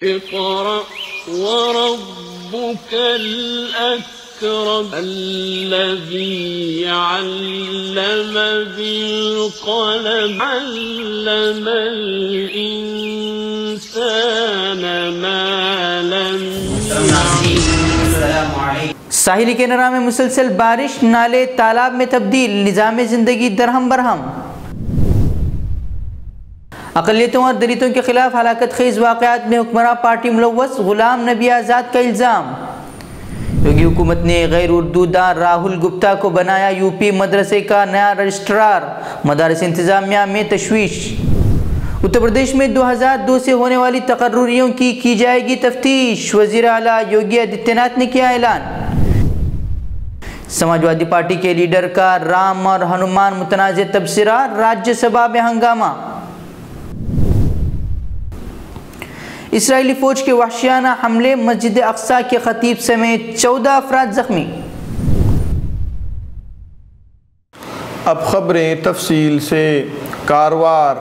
اقرأ وربك الأكرم الذي علم بالقلم علم الإنسان ما لم يعلم. ساحلی کینرا میں مسلسل بارش، نالے تالاب میں تبدیل، نظام زندگی درہم برہم. اقلیتوں اور دلتوں کے خلاف ہلاکت خیز واقعات میں حکمراں پارٹی ملوث، غلام نبی آزاد کا الزام. یوگی حکومت نے غیر اردو دان راہل گپتا کو بنایا یو پی مدرسے کا نیا رجسٹرار، مدارس انتظامیہ میں تشویش. اتر پردیش میں 2002 سے ہونے والی تقرریوں کی جائے گی تفتیش، وزیر اعلیٰ یوگی آدتیہ ناتھ نے کیا اعلان. سماجوادی پارٹی کے لیڈر کا رام اور ہنومان متنازع تبصرہ، راجیہ سبھا میں ہنگامہ. اسرائیلی فوج کے وحشیانہ حملے، مسجد اقصی کے خطیب سمیت 14 افراد زخمی. اب خبریں تفصیل سے. کاروار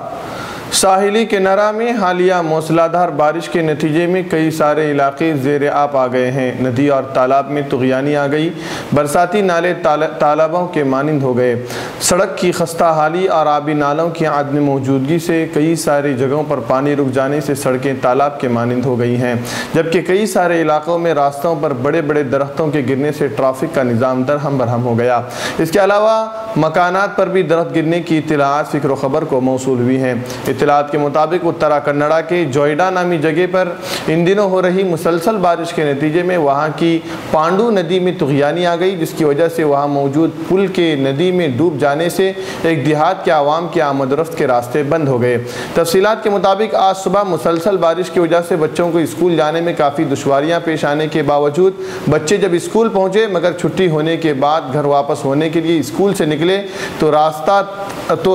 ساحلی کنارہ میں حالیہ موسلادھار بارش کے نتیجے میں کئی سارے علاقے زیر آب آ گئے ہیں. ندی اور تالاب میں طغیانی آ گئی، برساتی نالے تالابوں کے مانند ہو گئے. سڑک کی خستہ حالی اور آبی نالوں کی عدم موجودگی سے کئی ساری جگہوں پر پانی رک جانے سے سڑکیں تالاب کے مانند ہو گئی ہیں، جبکہ کئی سارے علاقوں میں راستوں پر بڑے بڑے درختوں کے گرنے سے ٹریفک کا نظام درہم برہم ہو گیا. اس کے علاوہ مکانات پر بھی درخت گرنے کی اطلاعات فکر و خبر کو موصول ہوئی ہیں. اطلاعات کے مطابق اترا کنڈا کے جوئیڈا نامی جگہ پر ان دنوں ہو رہی مسلسل بارش کے نتیجے میں وہاں کی پانڈو ندی میں طغیانی آ گئی، جس کی وجہ سے وہاں موجود پل کے ندی میں ڈوب جانے سے ایک دیہات کے عوام کے آمد و رفت کے راستے بند ہو گئے. تفصیلات کے مطابق آج صبح مسلسل بارش کی وجہ سے بچوں کو اسکول جانے میں کافی دشواریاں پیش آنے کے باوجود بچے جب اسکول پہنچے مگر چھٹی ہونے کے بعد گھر واپس ہونے کے لیے اسکول سے نکلے تو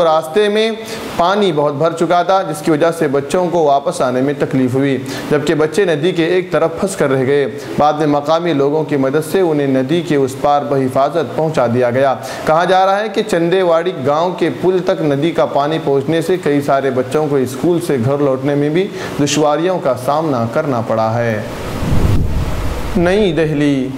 راستے میں پانی بہت بھر چکا تھا، جس کی وجہ سے بچوں کو واپس آنے میں تکلیف ہوئی، جبکہ بچے ندی کے ایک طرف پھنس کر رہ گئے. بعد میں مقامی لوگوں کی مدد سے انہیں ندی کے اس پار بحفاظت پہنچا دیا گیا. کہا جا رہا ہے کہ چندے واڑی گاؤں کے پل تک ندی کا پانی پہنچنے سے کئی سارے بچوں کو اسکول سے گھر لوٹنے میں بھی دشواریوں کا سامنا کرنا پڑا ہے. نئی دہلی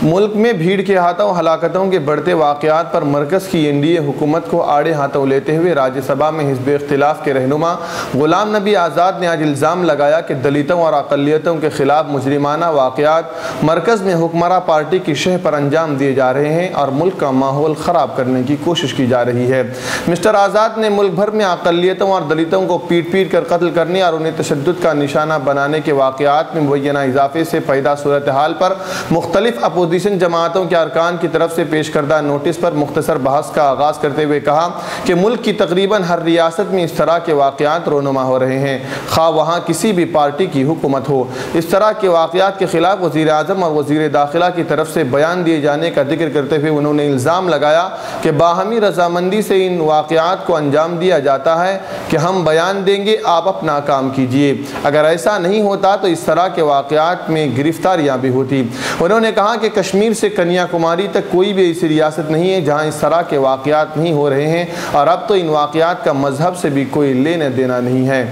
ملک میں بھیڑ کے ہاتھوں ہلاکتوں کے بڑھتے واقعات پر مرکز کی این ڈی اے حکومت کو آڑے ہاتھوں لیتے ہوئے راجیہ سبھا میں حزب اختلاف کے رہنما غلام نبی آزاد نے آج الزام لگایا کہ دلتوں اور اقلیتوں کے خلاف مجرمانہ واقعات مرکز میں حکمراں پارٹی کی شہ پر انجام دیے جا رہے ہیں اور ملک کا ماحول خراب کرنے کی کوشش کی جا رہی ہے. مسٹر آزاد نے ملک بھر میں اقلیتوں اور دلتوں کو پیٹ کر قتل کرنے اور انہیں تشدد کا نشانہ بنانے کے واقعات میں مبینہ اضافے سے پیدا صورتحال پر مختلف اپوزیشن جماعتوں کے ارکان کی طرف سے پیش کردہ نوٹس پر مختصر بحث کا آغاز کرتے ہوئے کہا کہ ملک کی تقریباً ہر ریاست میں اس طرح کے واقعات رونما ہو رہے ہیں، خواہ وہاں کسی بھی پارٹی کی حکومت ہو. اس طرح کے واقعات کے خلاف وزیر اعظم اور وزیر داخلہ کی طرف سے بیان دیے جانے کا ذکر کرتے ہوئے انہوں نے الزام لگایا کہ باہمی رضامندی سے ان واقعات کو انجام دیا جاتا ہے کہ ہم بیان دیں گے، آپ اپنا کام کیجئے. اگر ایسا نہیں ہوتا تو اس طرح کے واقعات میں گرفتاریاں بھی ہوتی. انہوں نے کہا کہ کشمیر سے کنیا کماری تک کوئی بھی ایسی ریاست نہیں ہے جہاں اس طرح کے واقعات نہیں ہو رہے ہیں، اور اب تو ان واقعات کا مذہب سے بھی کوئی لینا دینا نہیں ہے.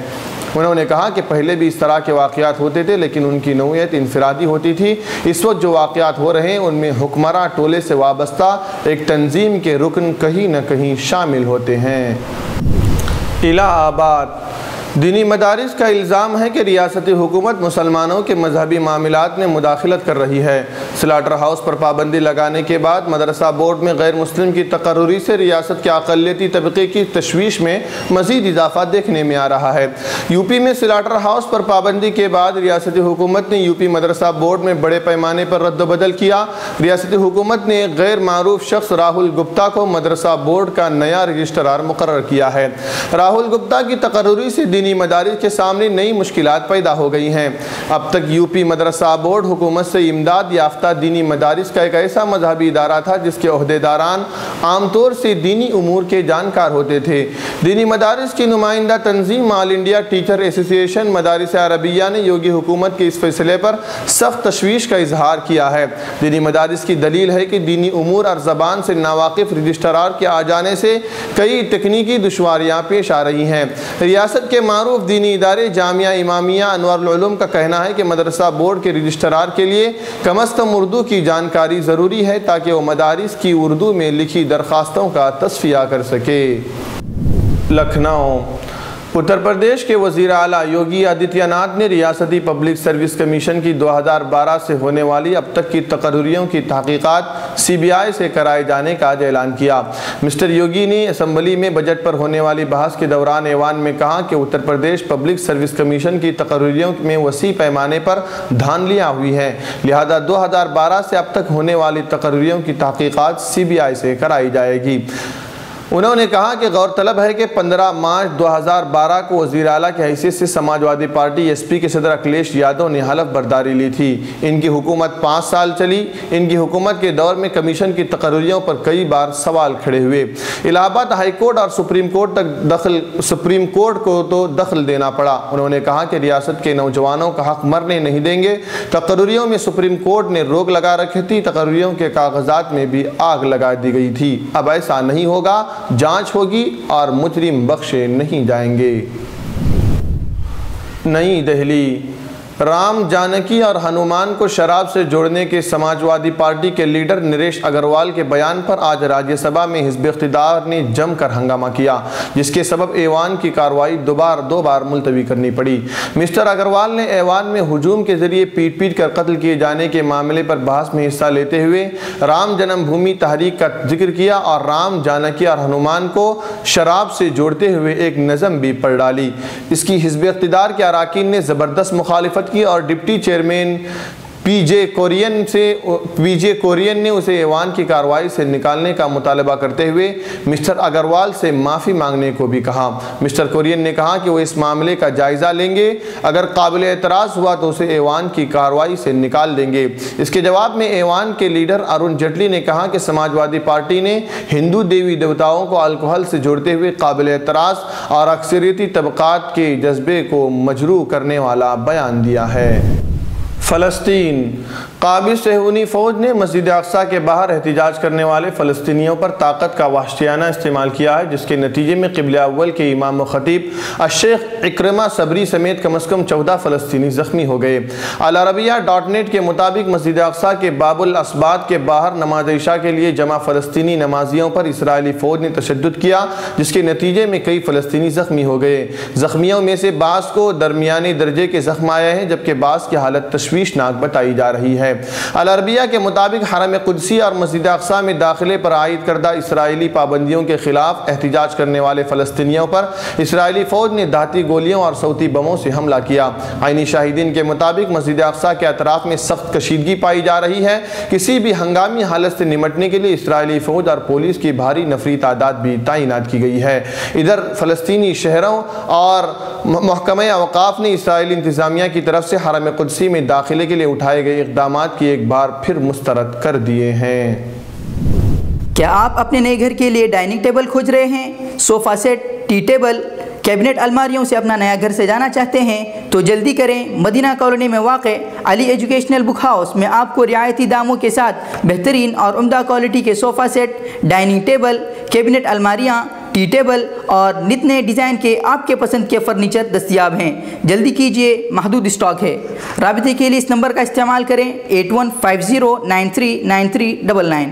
انہوں نے کہا کہ پہلے بھی اس طرح کے واقعات ہوتے تھے لیکن ان کی نوعیت انفرادی ہوتی تھی. اس وقت جو واقعات ہو رہے ہیں ان میں حکمراں ٹولے سے وابستہ ایک تنظیم کے رکن کہیں نہ کہیں شامل ہوتے ہیں. الہ آباد دینی مدارس کا الزام ہے کہ ریاستی حکومت مسلمانوں کے مذہبی معاملات میں مداخلت کر رہی ہے. سلاٹر ہاؤس پر پابندی لگانے کے بعد مدرسہ بورڈ میں غیر مسلم کی تقرری سے ریاست کے اقلیتی طبقے کی تشویش میں مزید اضافہ دیکھنے میں آ رہا ہے. یو پی میں سلاٹر ہاؤس پر پابندی کے بعد ریاستی حکومت نے یو پی مدرسہ بورڈ میں بڑے پیمانے پر رد و بدل کیا. ریاستی حکومت نے ایک غیر معروف شخص راہل گپتا کو مدرسہ بورڈ کا نیا رجسٹرار مقرر کیا ہے. راہل گپتا کی تقرری سے دینی مدارس کے سامنے نئی مشکلات پیدا ہو گئی ہیں. اب تک یو پی مدرسہ بورڈ حکومت سے امداد یافتہ دینی مدارس کا ایک ایسا مذہبی ادارہ تھا جس کے عہدیداران عام طور سے دینی امور کے جانکار ہوتے تھے. دینی مدارس کی نمائندہ تنظیم آل انڈیا ٹیچر ایسوسی ایشن مدارس عربیہ نے یوگی حکومت کے اس فیصلے پر سخت تشویش کا اظہار کیا ہے. دینی مدارس کی دلیل ہے کہ دینی امور اور زبان سے ناواقف رجسٹرار کے آ جانے سے کئی تکنیکی دشواریاں پیش آ رہی ہیں. ریاست کے معروف دینی ادارے جامعہ امامیہ انوار العلوم کا کہنا ہے کہ مدرسہ بورڈ کے رجسٹرار کے لیے کم از کم اردو کی جانکاری ضروری ہے تاکہ وہ مدارس کی اردو میں لکھی درخواستوں کا تصفیہ کر سکے۔ لکھنؤ، اتر پردیش کے وزیر اعلیٰ یوگی آدتیہ ناتھ نے ریاستی پبلک سروس کمیشن کی 2012 سے ہونے والی اب تک کی تقرریوں کی تحقیقات CBI سے کرائے جانے کا اعلان کیا۔ مسٹر یوگی نے اسمبلی میں بجٹ پر ہونے والی بحث کے دوران ایوان میں کہا کہ Uttar Pradesh public service commission کی تقرریوں میں وسیع پیمانے پر دھاندلیاں ہوئی ہیں، لہذا 2012 سے اب تک ہونے والی تقرریوں کی تحقیقات CBI سے کرائی جائے گی۔ انہوں نے کہا کہ غور طلب ہے کہ 15 مارچ 2012 کو وزیر اعلیٰ کی حیثیت سے سماجوادی پارٹی SP کے صدر اکھلیش یادو نے حلف برداری لی تھی۔ ان کی حکومت 5 سال چلی۔ ان کی حکومت کے دور میں کمیشن کی تقرریوں پر کئی بار سوال کھڑے ہوئے۔ الہ آباد ہائی کورٹ اور سپریم کورٹ کو تو دخل دینا پڑا۔ انہوں نے کہا کہ ریاست کے نوجوانوں کا حق مرنے نہیں دیں گے۔ تقرریوں میں سپریم کورٹ نے روک لگا رکھی تھی، تقرریوں کے کاغذات میں بھی آگ لگا دی گئی تھی۔ اب ایسا نہیں ہوگا، جانچ ہوگی اور مجرم بخشے نہیں جائیں گے۔ نئی دہلی، رام جانکی اور ہنومان کو شراب سے جوڑنے کے سماجوادی پارٹی کے لیڈر نریش اگروال کے بیان پر آج راجیہ سبھا میں حزب اقتدار نے جم کر ہنگامہ کیا، جس کے سبب ایوان کی کارروائی دو بار ملتوی کرنی پڑی۔ مسٹر اگروال نے ایوان میں ہجوم کے ذریعے پیٹ کر قتل کیے جانے کے معاملے پر بحث میں حصہ لیتے ہوئے رام جنم بھومی تحریک کا ذکر کیا اور رام جانکی اور ہنومان کو شراب سے جوڑتے ہوئے ایک نظم بھی پڑھ ڈالی۔ اس کی حزب اقتدار کے اراکین نے زبردست مخالفت کی اور ڈپٹی چیئرمین پی جے کورین نے اسے ایوان کی کارروائی سے نکالنے کا مطالبہ کرتے ہوئے مسٹر اگروال سے معافی مانگنے کو بھی کہا۔ مسٹر کورین نے کہا کہ وہ اس معاملے کا جائزہ لیں گے، اگر قابل اعتراض ہوا تو اسے ایوان کی کارروائی سے نکال دیں گے۔ اس کے جواب میں ایوان کے لیڈر ارون جیٹلی نے کہا کہ سماجوادی پارٹی نے ہندو دیوی دیوتاؤں کو الکوہل سے جوڑتے ہوئے قابل اعتراض اور اکثریتی طبقات کے جذبے کو مجروح کرنے والا بیان دیا ہے۔ فلسطین، قابض صہیونی فوج نے مسجد اقصیٰ کے باہر احتجاج کرنے والے فلسطینیوں پر طاقت کا وحشیانہ استعمال کیا ہے، جس کے نتیجے میں قبلہ اول کے امام و خطیب الشیخ اکرمہ صبری سمیت کم از کم 14 فلسطینی زخمی ہو گئے۔ العربیہ.net کے مطابق مسجد اقصیٰ کے باب الاسبات کے باہر نماز عشاء کے لیے جمع فلسطینی نمازیوں پر اسرائیلی فوج نے تشدد کیا، جس کے نتیجے میں کئی فلسطینی زخمی ہو گئے۔ زخمیوں میں سے بعض کو درمیانی درجے کے زخم آئے ہیں، جبکہ بعض کی حالت تشویشناک بتائی جا رہی ہے۔ العربیہ کے مطابق حرم قدسی اور مسجد اقصیٰ میں داخلے پر عائد کردہ اسرائیلی پابندیوں کے خلاف احتجاج کرنے والے فلسطینیوں پر اسرائیلی فوج نے دھاتی گولیوں اور صوتی بموں سے حملہ کیا۔ عینی شاہدین کے مطابق مسجد اقصیٰ کے اطراف میں سخت کشیدگی پائی جا رہی ہے۔ کسی بھی ہنگامی حالت سے نمٹنے کے لیے اسرائیلی فوج اور پولیس کی بھاری نفری تعداد بھی تعینات کی گئی ہے۔ ادھر فلسطینی شہروں اور محکمہ اوقاف نے اسرائیلی انتظامیہ کی طرف سے حرم قدسی میں داخلے کے لیے اٹھائے گئے اقدامات کی ایک بار پھر مسترد کر دیے ہیں۔ کیا آپ اپنے نئے گھر کے لیے ڈائننگ ٹیبل کھوج رہے ہیں؟ Sofa set, tea table, cabinet الماریوں سے اپنا نیا گھر سجانا چاہتے ہیں تو جلدی کریں۔ مدینہ کالونی میں واقع علی ایجوکیشنل بک ہاؤس میں آپ کو رعایتی داموں کے ساتھ بہترین اور عمدہ کوالٹی کے sofa set, dining table, cabinet الماریاں، ٹی ٹیبل اور نت نئے ڈیزائن کے آپ کے پسند کے فرنیچر دستیاب ہیں۔ جلدی کیجئے، محدود اسٹاک ہے۔ رابطے کے لیے اس نمبر کا استعمال کریں 8150939399۔